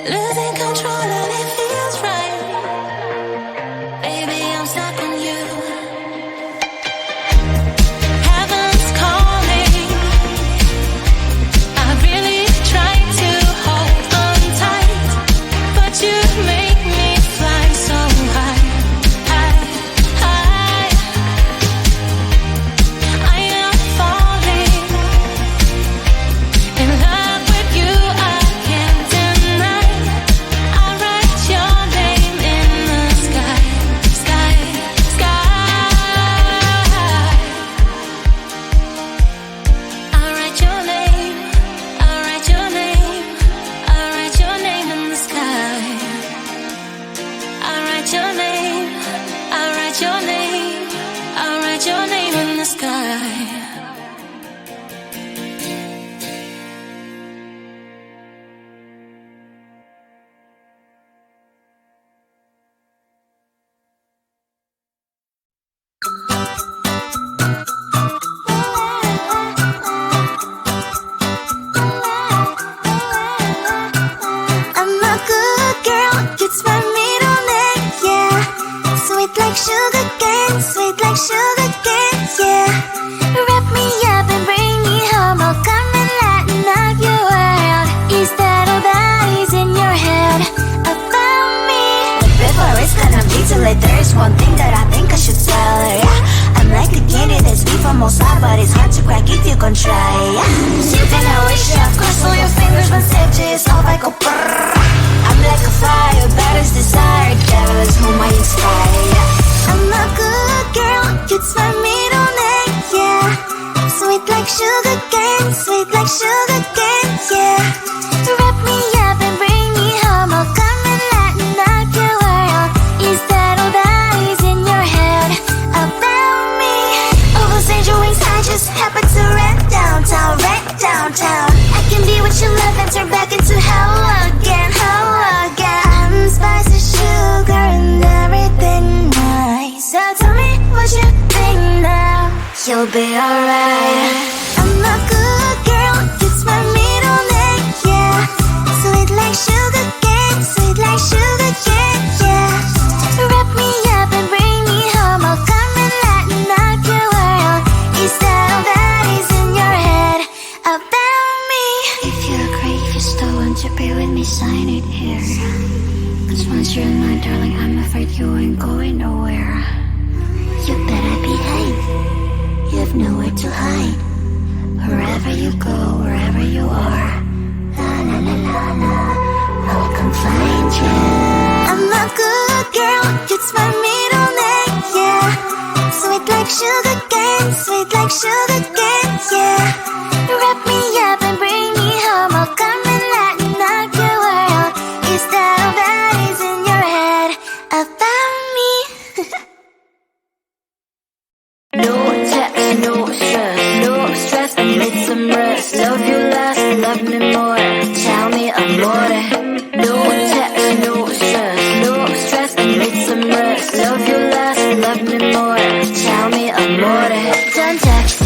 losing control and it feels right. Baby, I'm stuck on you. Heaven's calling. I really try to hold on tight, but you make me fly so high, high, high. I am falling in love with you. I can't deny. I write your name in the sky, sky, sky. I write your name. I write your name. I write your name in the sky. I write your name. I write your name. I write your name in the sky. I'm a good girl, it's my middle name, yeah. Sweet like sugar cane, sweet like sugar cane, yeah. Wrap me up and bring me home, I'll come and lighten up your world. Is that all that is in your head about me? But before it's gonna be too late, there's one thing that I think I should tell her, yeah. I'm like the candy that's sweet from outside, but it's hard to crack if you can try, yeah. Sipping a wish, of course, all your fingers when edges off, I go brrrr. I'm like a fire, baddest desire, devil is whom I inspire. I'm a good girl, it's my middle name, yeah. Sweet like sugar cane, sweet like sugar cane, yeah. Wrap me up and bring me home, I'll come and lighten up your world. Is that all that is in your head about me? Over's angel wings, I just happen to rent downtown, rent downtown. I can be what you love and turn back into hell again, hell again. Spice and sugar and everything nice. So tell me what you think now. You'll be alright. I'm a good girl, it's my middle name, yeah. Sweet like sugar cane, sweet like sugar cane, yeah. Wrap me up and bring me home, I'll come and lighten up your world. Is that all that is in your head about me? If you agree, if you still want to be with me, sign it here. Cause once you're mine, darling, I'm afraid you ain't going nowhere. You better behave, you have nowhere to hide. Wherever you go, wherever you are, la la la la la, I'll come find you. I'm a good girl, it's my middle name, yeah. Sweet like sugar cane, sweet like sugar cane, yeah. Wrap me up and bring me home, I'll come and lighten up your world. Is that all that is in your head about me? No text, no stress, no stress, I need some rest. Love you less, love me more, tell me amore. No text, no stress, no stress, I need some rest. Love you less, love me more, tell me amore. Don't text,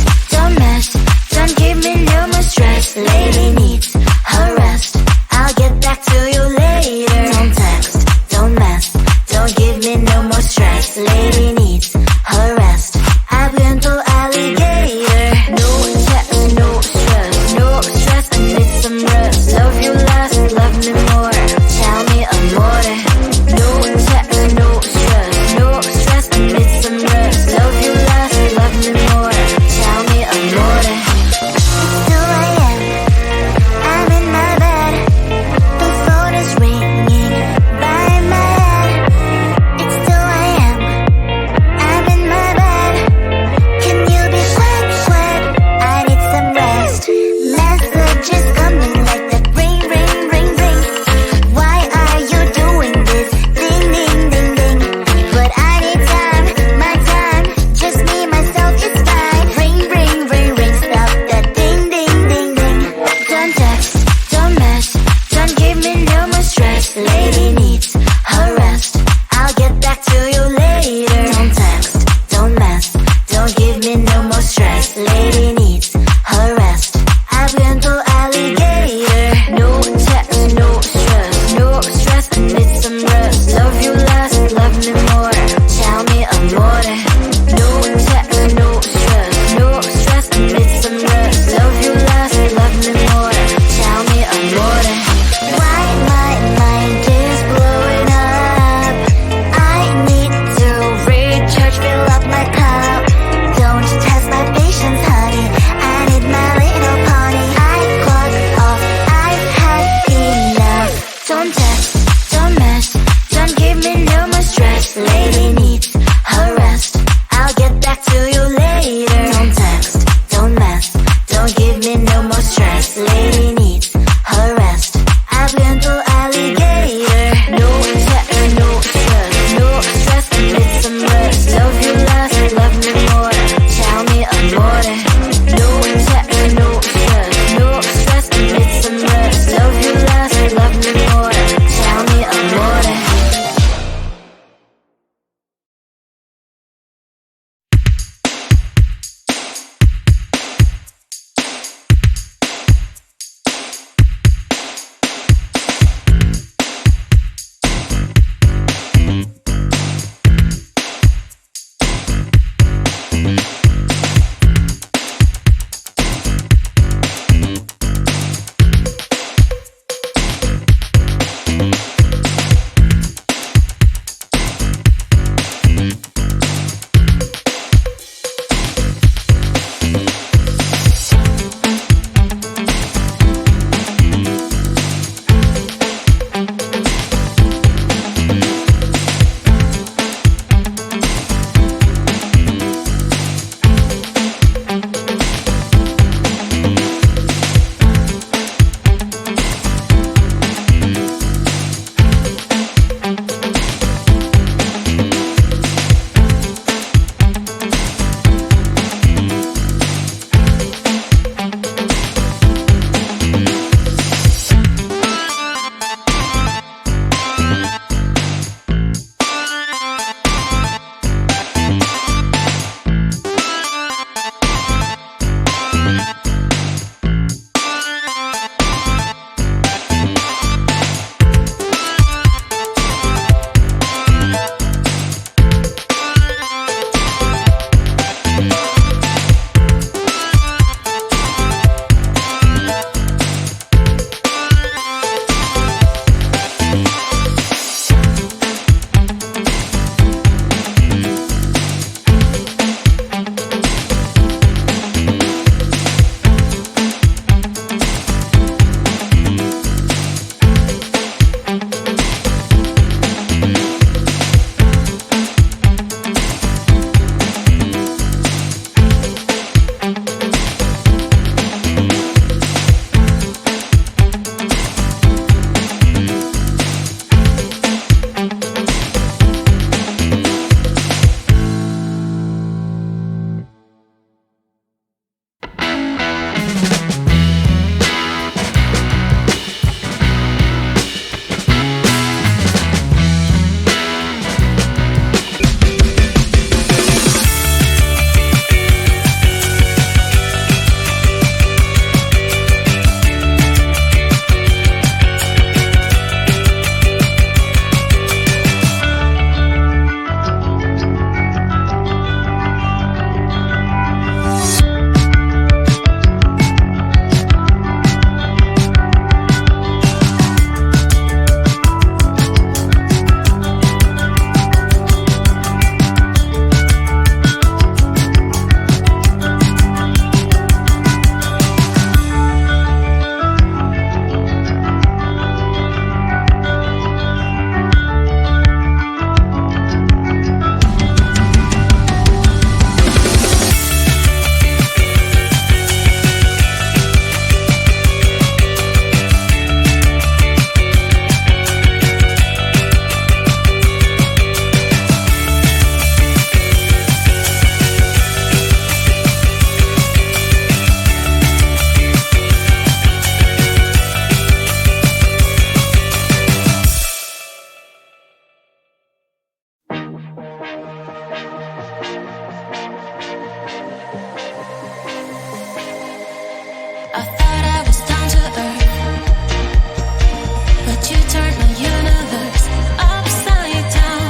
you turned my universe upside down.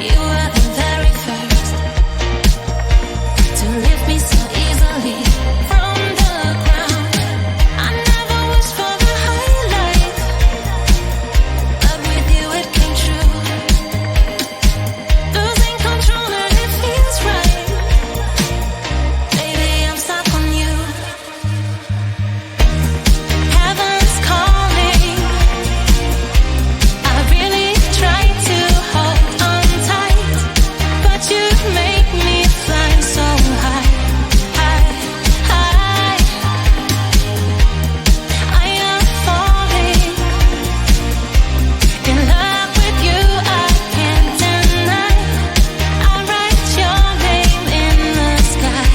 You were the very first to lift me so easily from the ground. I never wished for the highlight, but with you it came true. Losing control and it feels right. Baby, I'm stuck on you. Heaven's calling. I really try to hold on tight, but you make me fly so high, high, high. I am falling in love with you, I can't deny. I write your name in the sky,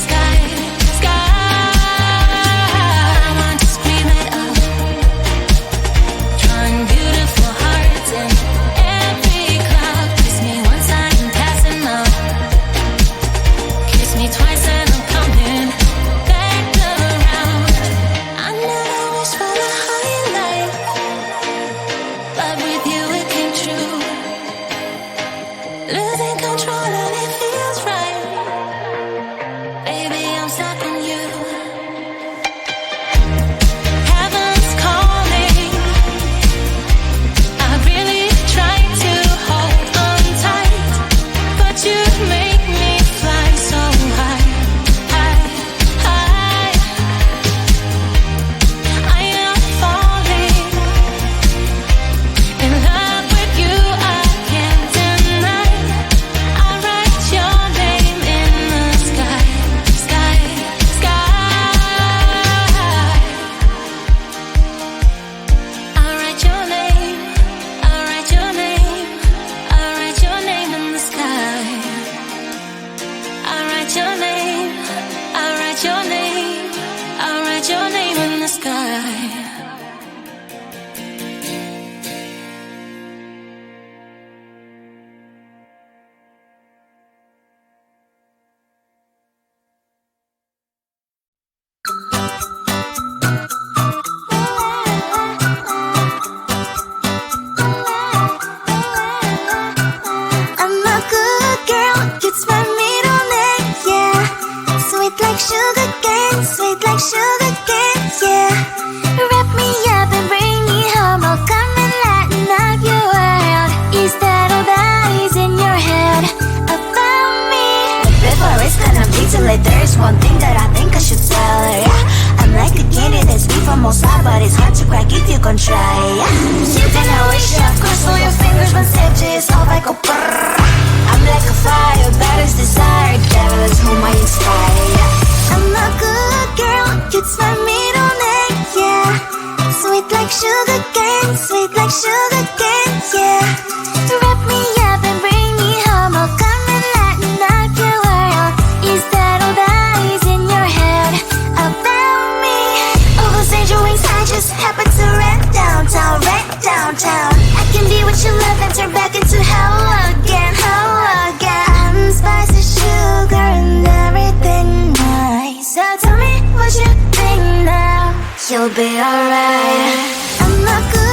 sky, sky. I want to scream it out, drawing beautiful hearts in every cloud. Kiss me once I'm passing out. Kiss me twice and I'm coming back around. I never wished for the highlight, but with you it came true. Losing control and it feels right. Baby, I'm stuck on you. Heaven's calling. I really try to hold on tight, but you make me fly so high, high, high. I am falling in love with you, I can't deny. I write your name in the sky, sky, sky. I write your name, I write your name, I write your name in the sky. I write your name, I write your name, I write your name in the sky. I'm a good girl, it's my middle name, yeah. Sweet like sugar cane, sweet like sugar cane, yeah. Wrap me up and bring me home, I'll come and lighten up your world. Is that all that is in your head about me? Before it's gonna be too late, there's one thing that I think I should tell her, yeah. I'm like the candy that's sweet from outside, but it's hard to crack if you can try, yeah. You can always shove, cross all your fingers when safety is off, I go brrrr. I'm like a fire, that is desire, devil is whom I inspire, yeah. I'm a good girl, it's my middle name, yeah. Sweet like sugar cane, sweet like sugar cane, yeah. Wrap me up and bring me home, I'll come and lighten up your world. Is that all that is in your head about me? All those angel wings I just happen to rent downtown, rent downtown. I can be what you love and turn back into hell again, hell again. I'm spicy sugar and everything nice. So tell me what you think now. You'll be alright. I'm a good